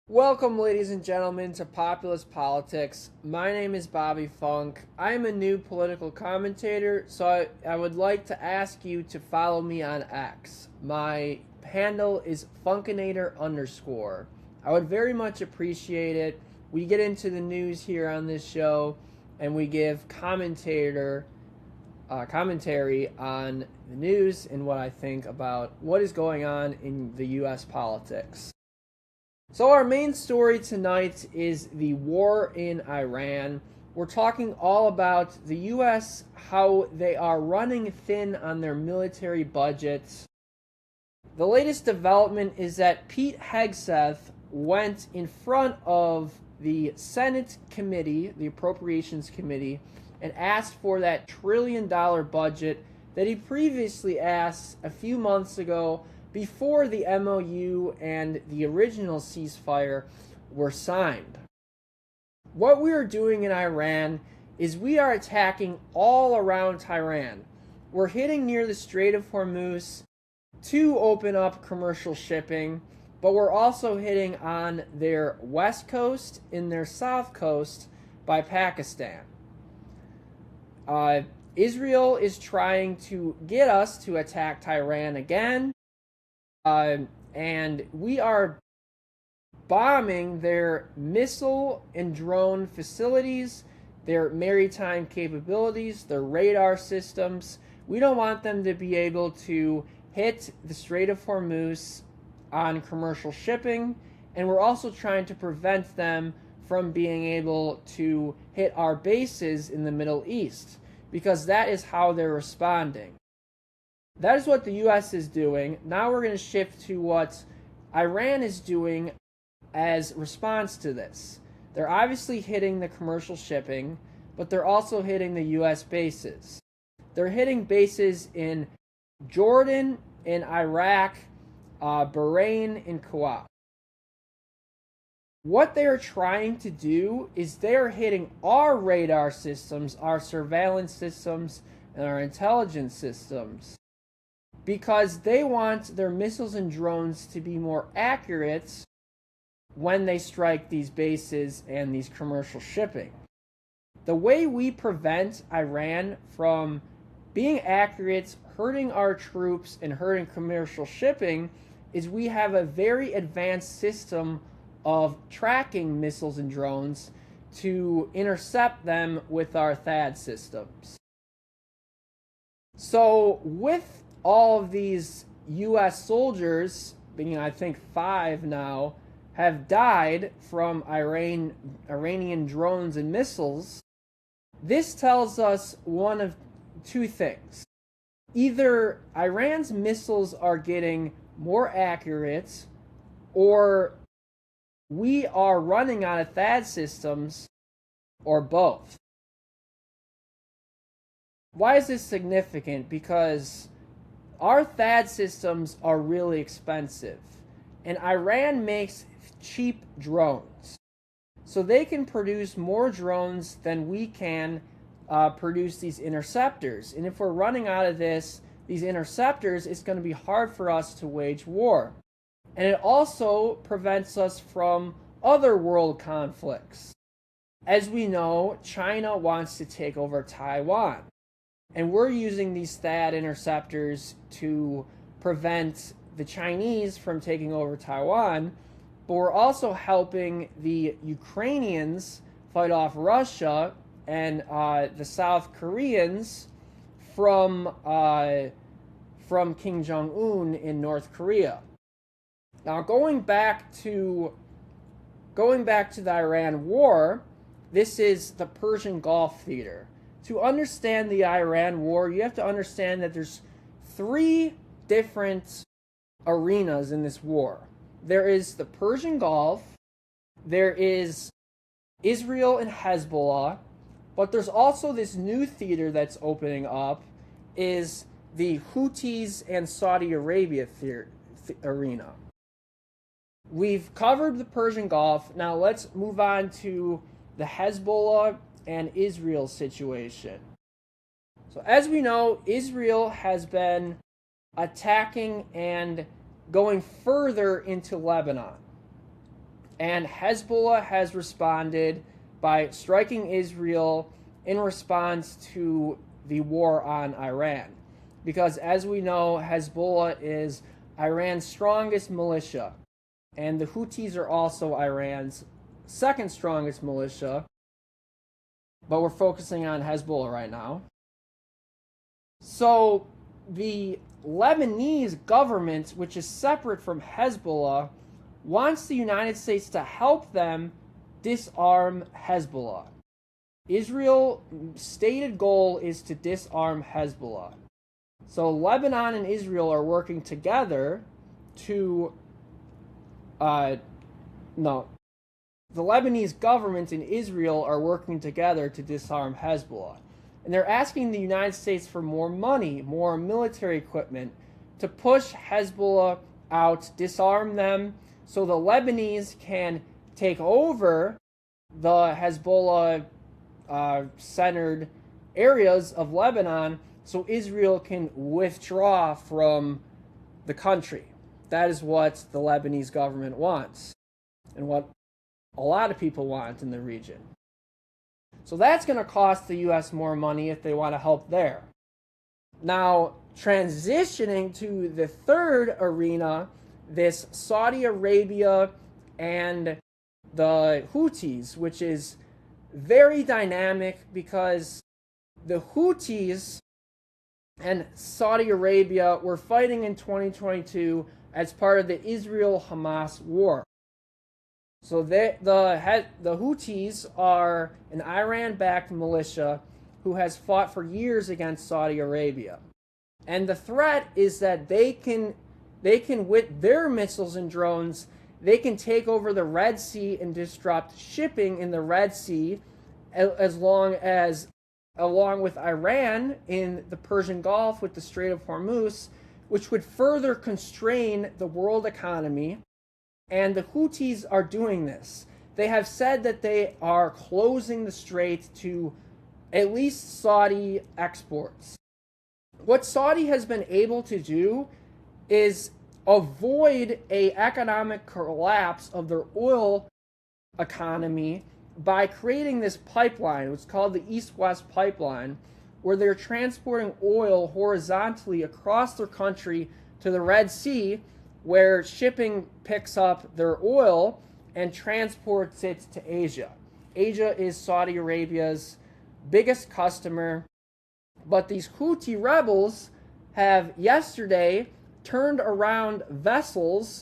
Welcome, ladies and gentlemen, to Populist Politics. My name is Bobby Funk. I am a new political commentator, so I would like to ask you to follow me on X. My handle is Funkinator_. I would very much appreciate it. We get into the news here on this show, and we give commentary on the news and what I think about what is going on in the U.S. politics. So our main story tonight is the war in Iran. We're talking all about the U.S., how they are running thin on their military budgets. The latest development is that Pete Hegseth went in front of the Senate committee, the Appropriations Committee, and asked for that $1 trillion budget that he previously asked a few months ago before the MOU and the original ceasefire were signed. What we are doing in Iran is we are attacking all around Tehran. We're hitting near the Strait of Hormuz to open up commercial shipping, but we're also hitting on their west coast and their south coast by Pakistan. Israel is trying to get us to attack Tehran again. And we are bombing their missile and drone facilities, their maritime capabilities, their radar systems. We don't want them to be able to hit the Strait of Hormuz on commercial shipping, and we're also trying to prevent them from being able to hit our bases in the Middle East, because that is how they're responding. That is what the U.S. is doing. Now we're going to shift to what Iran is doing as response to this. They're obviously hitting the commercial shipping, but they're also hitting the U.S. bases. They're hitting bases in Jordan, in Iraq, Bahrain, and Kuwait. What they are trying to do is they are hitting our radar systems, our surveillance systems, and our intelligence systems, because they want their missiles and drones to be more accurate when they strike these bases and these commercial shipping. The way we prevent Iran from being accurate, hurting our troops, and hurting commercial shipping is we have a very advanced system of tracking missiles and drones to intercept them with our THAAD systems. So with all of these U.S. soldiers, being I think 5 now, have died from Iranian drones and missiles, this tells us one of two things. Either Iran's missiles are getting more accurate, or we are running out of THAAD systems, or both. Why is this significant? Because our THAAD systems are really expensive, and Iran makes cheap drones. So they can produce more drones than we can produce these interceptors. And if we're running out of these interceptors, it's going to be hard for us to wage war. And it also prevents us from other world conflicts. As we know, China wants to take over Taiwan. And we're using these THAAD interceptors to prevent the Chinese from taking over Taiwan, but we're also helping the Ukrainians fight off Russia and the South Koreans from Kim Jong-un in North Korea. Now, going back to the Iran war, this is the Persian Gulf theater. To understand the Iran war, you have to understand that there's 3 different arenas in this war. There is the Persian Gulf, there is Israel and Hezbollah, but there's also this new theater that's opening up, is the Houthis and Saudi Arabia arena. We've covered the Persian Gulf. Now let's move on to the Hezbollah and Israel situation. So as we know, Israel has been attacking and going further into Lebanon. And Hezbollah has responded by striking Israel in response to the war on Iran. Because as we know, Hezbollah is Iran's strongest militia, and the Houthis are also Iran's second strongest militia, but we're focusing on Hezbollah right now. So the Lebanese government, which is separate from Hezbollah, wants the United States to help them disarm Hezbollah. Israel's stated goal is to disarm Hezbollah. So Lebanon and Israel are working together to the Lebanese government and Israel are working together to disarm Hezbollah. And they're asking the United States for more money, more military equipment to push Hezbollah out, disarm them, so the Lebanese can take over the Hezbollah centered areas of Lebanon so Israel can withdraw from the country. That is what the Lebanese government wants and what a lot of people want in the region. So that's going to cost the U.S. more money if they want to help there. Now, transitioning to the third arena, this Saudi Arabia and the Houthis, which is very dynamic because the Houthis and Saudi Arabia were fighting in 2022 as part of the Israel-Hamas war. So the Houthis are an Iran-backed militia who has fought for years against Saudi Arabia. And the threat is that they can with their missiles and drones, they can take over the Red Sea and disrupt shipping in the Red Sea, along with Iran in the Persian Gulf with the Strait of Hormuz, which would further constrain the world economy. And the Houthis are doing this. They have said that they are closing the strait to at least Saudi exports. What Saudi has been able to do is avoid an economic collapse of their oil economy by creating this pipeline. It's called the East-West Pipeline, where they're transporting oil horizontally across their country to the Red Sea, where shipping picks up their oil and transports it to Asia. Asia is Saudi Arabia's biggest customer, but these Houthi rebels have yesterday turned around vessels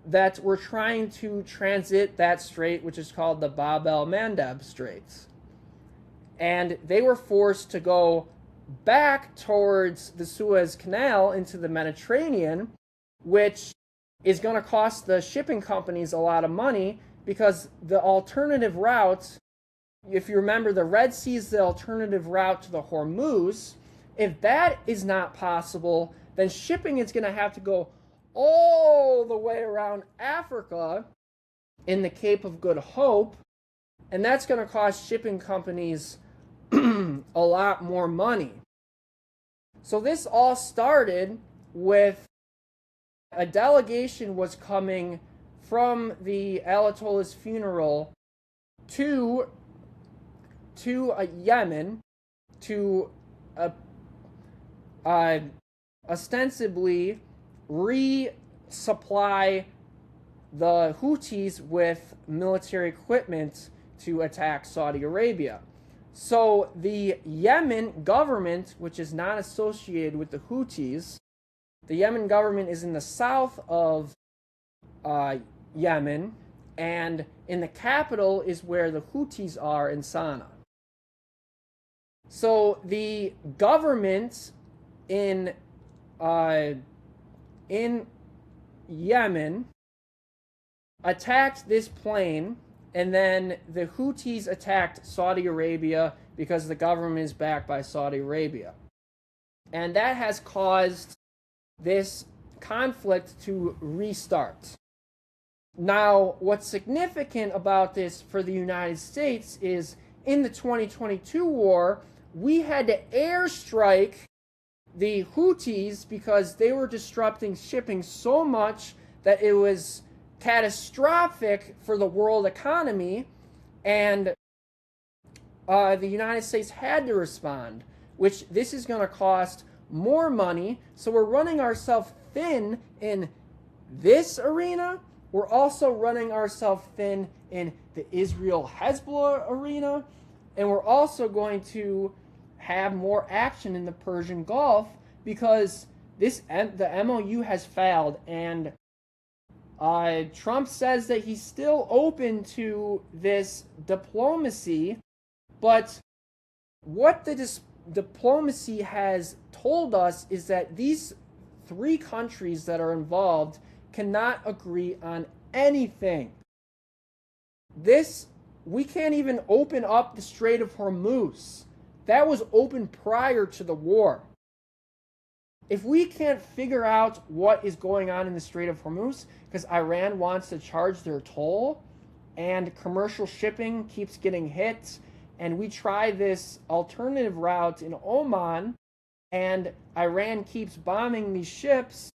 that were trying to transit that strait, which is called the Bab el-Mandeb Straits. And they were forced to go back towards the Suez Canal into the Mediterranean, which is going to cost the shipping companies a lot of money because the alternative route, if you remember, the Red Sea is the alternative route to the Hormuz. If that is not possible, then shipping is going to have to go all the way around Africa in the Cape of Good Hope, and that's going to cost shipping companies a lot more money. So this all started with a delegation was coming from the Ayatollah's funeral to Yemen to ostensibly resupply the Houthis with military equipment to attack Saudi Arabia. So the Yemen government, which is not associated with the Houthis, the Yemen government is in the south of Yemen, and in the capital is where the Houthis are in Sana'a. So the government in Yemen attacked this plane, and then the Houthis attacked Saudi Arabia because the government is backed by Saudi Arabia. And that has caused this conflict to restart. Now, what's significant about this for the United States is in the 2022 war, we had to airstrike the Houthis because they were disrupting shipping so much that it was catastrophic for the world economy, and the United States had to respond, which this is going to cost more money. So we're running ourselves thin in this arena. We're also running ourselves thin in the Israel-Hezbollah arena, and we're also going to have more action in the Persian Gulf because the MOU has failed, and Trump says that he's still open to this diplomacy, but what the diplomacy has told us is that these three countries that are involved cannot agree on anything. We can't even open up the Strait of Hormuz. That was open prior to the war. If we can't figure out what is going on in the Strait of Hormuz, because Iran wants to charge their toll, and commercial shipping keeps getting hit, and we try this alternative route in Oman, and Iran keeps bombing these ships,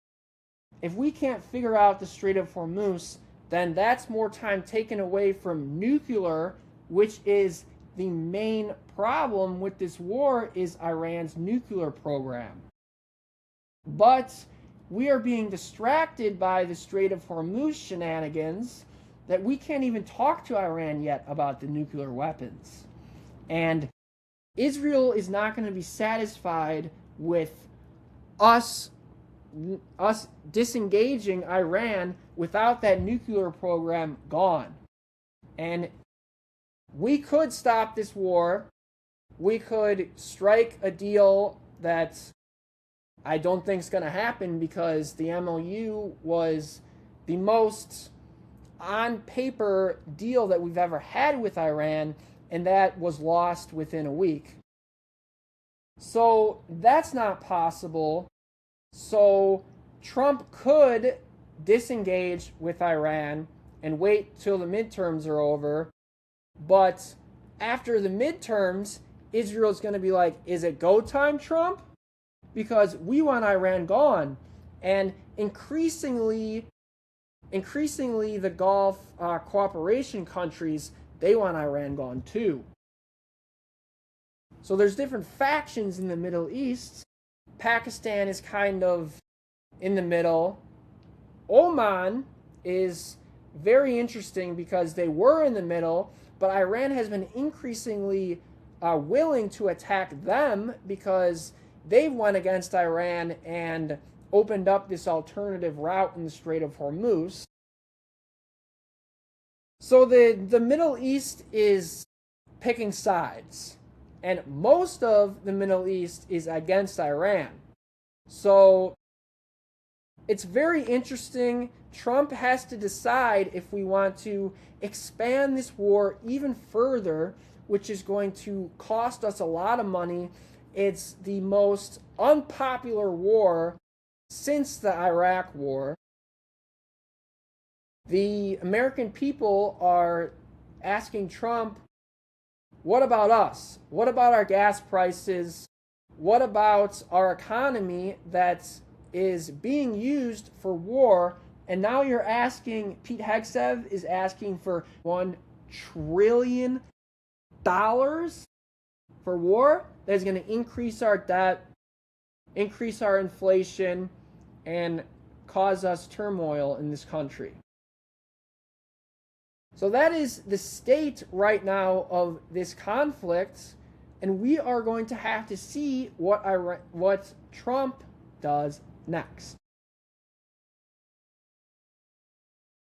if we can't figure out the Strait of Hormuz, then that's more time taken away from nuclear, which is the main problem with this war, is Iran's nuclear program. But we are being distracted by the Strait of Hormuz shenanigans that we can't even talk to Iran yet about the nuclear weapons. And Israel is not going to be satisfied with us disengaging Iran without that nuclear program gone. And we could stop this war. We could strike a deal that I don't think is going to happen, because the MOU was the most on paper deal that we've ever had with Iran, and that was lost within a week. So that's not possible. So Trump could disengage with Iran and wait till the midterms are over. But after the midterms, Israel's going to be like, is it go time, Trump? Because we want Iran gone. And increasingly the Gulf cooperation countries, they want Iran gone too. So there's different factions in the Middle East. Pakistan is kind of in the middle. Oman is very interesting because they were in the middle, but Iran has been increasingly willing to attack them because they went against Iran and opened up this alternative route in the Strait of Hormuz. So the Middle East is picking sides, and most of the Middle East is against Iran. So it's very interesting. Trump has to decide if we want to expand this war even further, which is going to cost us a lot of money. It's the most unpopular war since the Iraq War. The American people are asking Trump, what about us? What about our gas prices? What about our economy that is being used for war? And now you're asking, Pete Hegseth is asking for $1 trillion for war? That is going to increase our debt, increase our inflation, and cause us turmoil in this country. So that is the state right now of this conflict, and we are going to have to see what Trump does next.